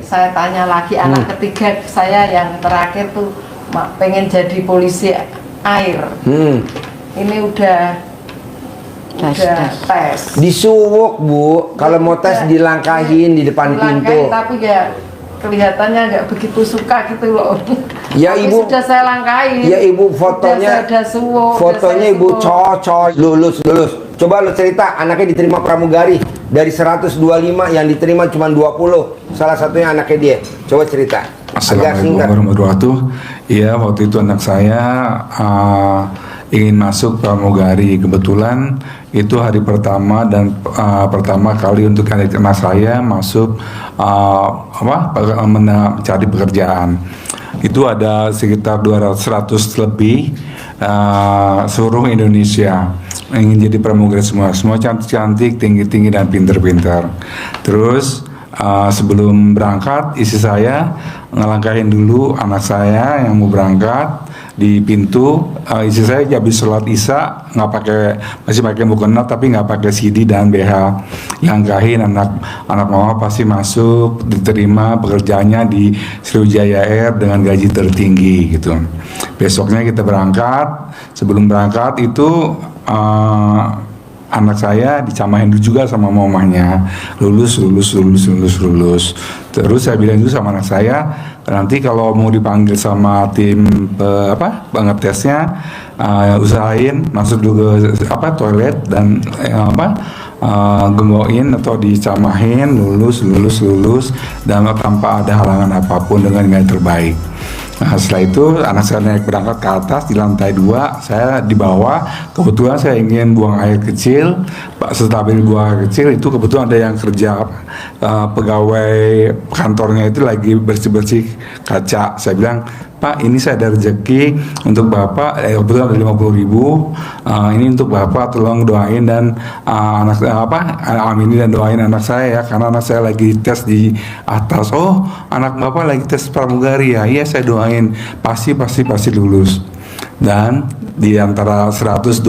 Saya tanya lagi anak ketiga saya yang terakhir tuh pengen jadi polisi air. Ini udah tes. Disuwuk Bu, kalau mau tes dilangkahin di depan pintu. Tapi ya kelihatannya nggak begitu suka gitu loh. Ya tapi Ibu, sudah saya langkahin. Ya Ibu, fotonya, fotonya Ibu cocok, lulus. Coba lu cerita, anaknya diterima pramugari dari 125 yang diterima cuma 20. Salah satunya anaknya dia. Coba cerita. Assalamualaikum warahmatullahi wabarakatuh. Iya, waktu itu anak saya ingin masuk pramugari. Kebetulan itu hari pertama dan pertama kali untuk anak saya masuk mencari pekerjaan. Itu ada sekitar 200 lebih seluruh Indonesia ingin jadi pramugari semua cantik-cantik, tinggi-tinggi dan pinter-pinter. Terus sebelum berangkat istri saya ngelangkahin dulu anak saya yang mau berangkat di pintu. Istri saya habis sholat isya masih pakai mukena tapi nggak pakai CD dan BH. Langkahin anak mama pasti masuk, diterima pekerjaannya di Sriwijaya Air dengan gaji tertinggi gitu. Besoknya kita berangkat. Sebelum berangkat itu anak saya dicamahin juga sama mamanya, lulus. Terus saya bilang juga sama anak saya, nanti kalau mau dipanggil sama tim pengetesnya, usahain masuk dulu ke toilet dan gemboin atau dicamahin lulus dan tanpa ada halangan apapun dengan nilai terbaik. Nah, setelah itu anak saya naik berangkat ke atas di lantai 2, saya di bawah. Kebetulan saya ingin buang air kecil. Setelah buang air kecil itu kebetulan ada yang kerja pegawai kantornya itu lagi bersih kaca. Saya bilang, Pak, ini saya ada rezeki untuk Bapak, kebetulan ada 50.000. Ini untuk Bapak, tolong doain dan aminin dan doain anak saya ya, karena anak saya lagi tes di atas. Oh, anak Bapak lagi tes pramugari ya? Iya, saya doain pasti lulus. Dan di antara 120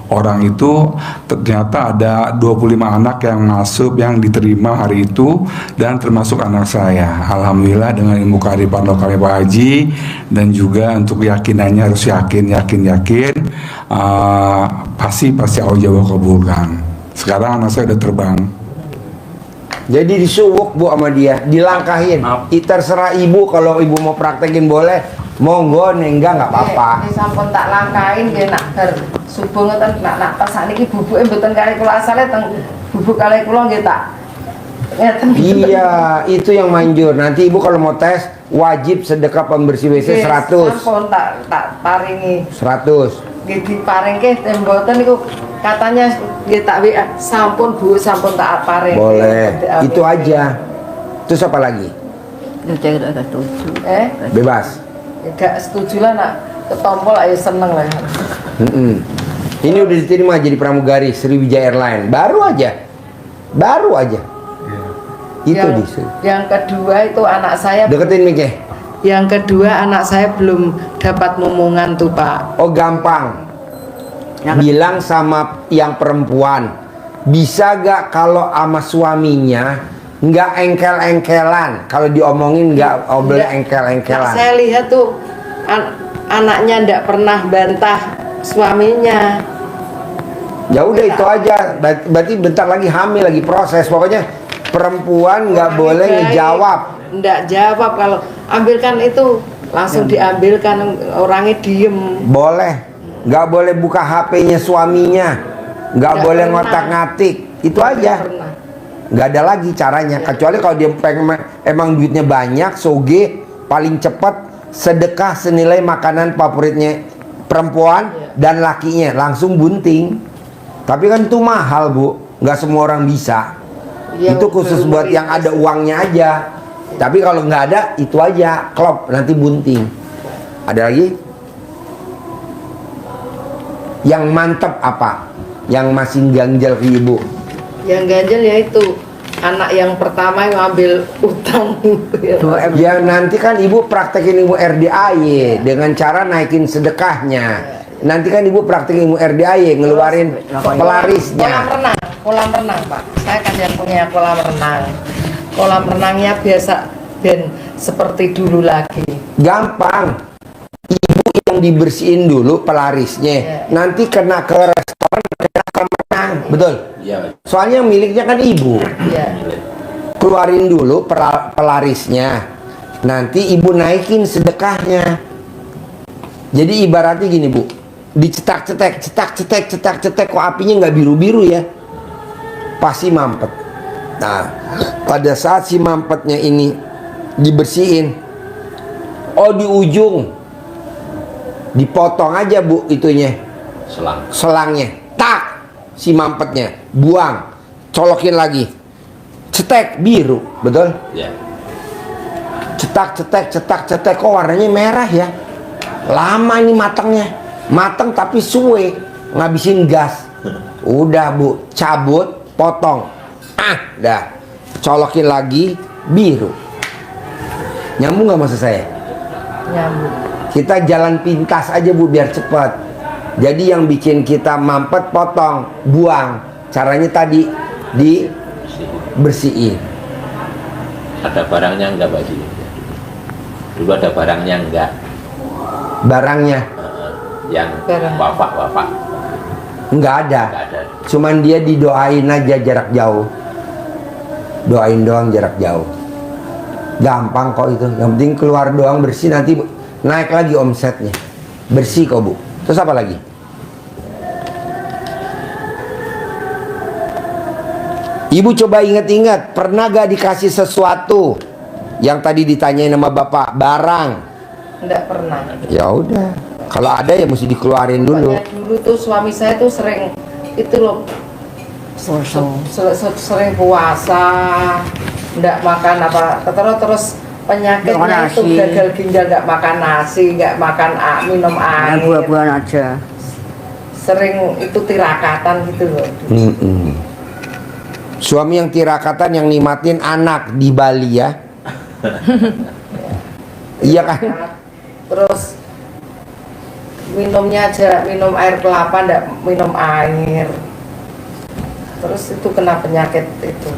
orang itu ternyata ada 25 anak yang masuk yang diterima hari itu dan termasuk anak saya. Alhamdulillah dengan ilmu kearifan lokalnya Pak Haji dan juga untuk keyakinannya harus yakin pasti Allah Jawa kabulkan. Sekarang anak saya udah terbang. Jadi disuwuk Bu sama dia, dilangkahin. Terserah Ibu, kalau Ibu mau praktekin boleh, monggo, enggak apa-apa. Ini sampun tak langkahin nggih nak bar subuh ngoten nak pas sakniki bubuke mboten kali kula asale teng bubuk kali kula nggih tak ngeten. Iya, itu yang manjur. Nanti Ibu kalau mau tes wajib sedekah pembersih WC 100. Sampun tak paringi 100. Nggih diparingke mboten niku katanya nggih tak WA sampun Bu, sampun tak paring. Boleh. Itu aja. Terus apa lagi? Bebas. Gak setuju lah nak ketompol ayo seneng lah. Ini udah diterima jadi pramugari Sriwijaya Airline. Baru aja. Itu yang kedua itu anak saya. Deketin mic-nya. Yang kedua anak saya belum dapat momongan tuh Pak. Oh gampang. Bilang sama yang perempuan, bisa gak kalau sama suaminya nggak engkel-engkelan, kalau diomongin nggak boleh engkel-engkelan. Saya lihat tuh anaknya nggak pernah bantah suaminya. Ya udah itu aja. Berarti bentar lagi hamil, lagi proses. Pokoknya perempuan nggak boleh ngejawab. Nggak jawab, kalau ambilkan itu langsung diambilkan, orangnya diem. Boleh. Nggak boleh buka HP-nya suaminya. Nggak boleh ngotak-ngatik. Itu aja. Nggak ada lagi caranya, kecuali kalau dia emang duitnya banyak, soge, paling cepat sedekah senilai makanan favoritnya perempuan dan lakinya, langsung bunting. Tapi kan itu mahal Bu, nggak semua orang bisa. Itu khusus buat yang ada uangnya aja. Tapi kalau nggak ada, itu aja klop, nanti bunting. Ada lagi? Yang mantep apa? Yang masih ganjel ke Ibu? Yang ganjel ya itu anak yang pertama yang ambil utang. Ya nanti kan Ibu praktekin Ibu RDAY dengan cara naikin sedekahnya. Nanti kan Ibu praktekin Ibu RDAY ngeluarin pelarisnya. Kolam renang Pak. Saya kan yang punya kolam renang. kolam renangnya biasa dan seperti dulu lagi. Gampang. Ibu yang dibersihin dulu pelarisnya. Nanti kena ke restoran, kena ke renang. Betul? Iya. Soalnya miliknya kan ibu. Ya. Keluarin dulu pelarisnya. Nanti ibu naikin sedekahnya. Jadi ibaratnya gini bu, dicetak-cetek, cetak-cetek, kok apinya nggak biru-biru ya? Pasti mampet. Nah, pada saat si mampetnya ini dibersihin, oh di ujung dipotong aja bu itunya, selangnya, tak, si mampetnya buang, colokin lagi, cetek biru, betul? Ya. Cetak, kok warnanya merah ya? Lama ini matangnya, matang tapi suwe, ngabisin gas. Udah bu, cabut, potong, dah, colokin lagi, biru. Nyambung nggak maksud saya? Nyambung. Kita jalan pintas aja bu, biar cepat. Jadi yang bikin kita mampet, potong, buang. Caranya tadi dibersihin. Ada barangnya enggak Pak Ji? Dulu ada barangnya enggak? Barangnya Yang Barang. wafak. nggak ada. Enggak ada. Cuman dia didoain aja jarak jauh. Doain doang jarak jauh. Gampang kok itu. Yang penting keluar doang bersih, nanti naik lagi omsetnya. Bersih kok bu. Terus apa lagi? Ibu coba ingat-ingat, pernah gak dikasih sesuatu yang tadi ditanyain sama bapak, barang? Enggak pernah. Ya udah. Kalau ada ya mesti dikeluarin dulu. Pokoknya dulu tuh suami saya tuh sering itu loh, sering puasa, enggak makan apa, terus penyakitnya itu gagal ginjal, enggak makan nasi, enggak makan minum air, buah-buahan aja. Sering itu tirakatan gitu loh. Suami yang tirakatan, yang nikmatin anak di Bali ya. Iya kan? Terus minumnya aja, minum air kelapa, enggak minum air. Terus itu kena penyakit itu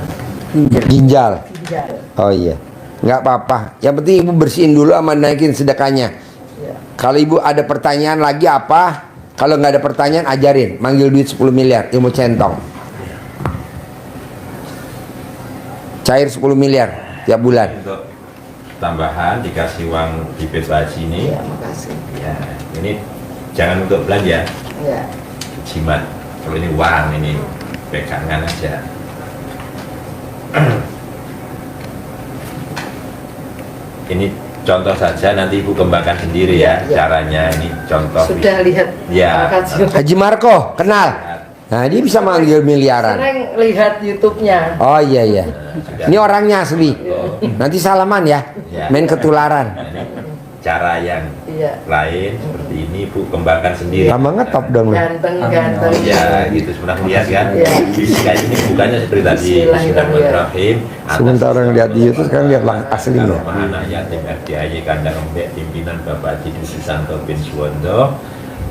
Ginjal. ginjal. Oh iya. Nggak apa-apa. Yang penting ibu bersihin dulu sama naikin sedekahnya. Ya. Kalau ibu ada pertanyaan lagi apa? Kalau nggak ada pertanyaan ajarin. Manggil duit 10 miliar. Ilmu centong. Cair 10 miliar tiap bulan. Untuk tambahan dikasih uang di Haji ini. Ya, makasih. Ya, ini jangan untuk belanja. Ya. Jimat. Kalau ini uang, ini pegangan aja. Ini contoh saja, nanti ibu kembangkan sendiri ya, Ya. caranya. Ini contoh. Sudah lihat Ya. Haji Marco, kenal? Nah, dia bisa manggil miliaran. Sering lihat YouTube-nya. Oh iya iya. Ini orangnya asli. Nanti salaman ya. Ya. Main ketularan. Nah, ini cara yang Iya. lain seperti ini ibu kembangkan sendiri. Lama ngetop dong lu. Ganteng. Ya gitu, sebenarnya lihat kan. Iya. Kayak ini bukannya seperti tadi. Bismillahirrahmanirrahim. Sebentar orang lihat di YouTube sekarang lihat aslinya. Anak yatim FDIY Kandang Embek pimpinan Bapak Haji Susanto bin Suwondo.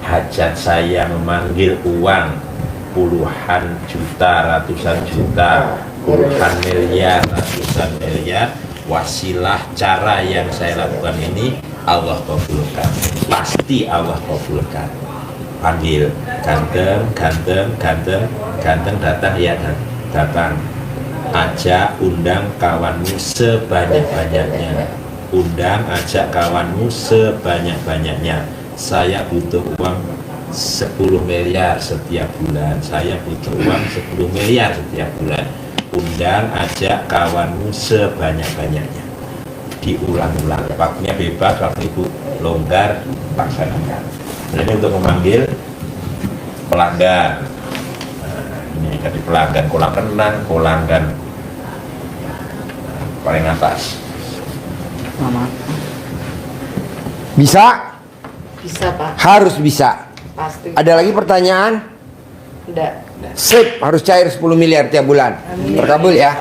Hajat saya memanggil uang puluhan juta, ratusan juta, puluhan miliar, ratusan miliar. Wasilah cara yang saya lakukan ini Allah kabulkan, pasti Allah kabulkan. Panggil ganteng datang ya, datang. Ajak, undang kawanmu sebanyak-banyaknya. Undang, ajak kawanmu sebanyak-banyaknya. Saya butuh uang 10 miliar setiap bulan. Saya butuh uang 10 miliar setiap bulan. Undang, ajak kawanmu sebanyak-banyaknya. Diulang-ulang. Waktunya bebas, waktu ibu longgar, laksanakan. Ini untuk memanggil pelanggan. Nah, ini tadi pelanggan kolam renang, pelanggan paling atas. Bisa? Bisa Pak, Harus bisa. pasti. Ada lagi pertanyaan? Enggak. Sip, harus cair 10 miliar tiap bulan. Amin. Terkabul ya.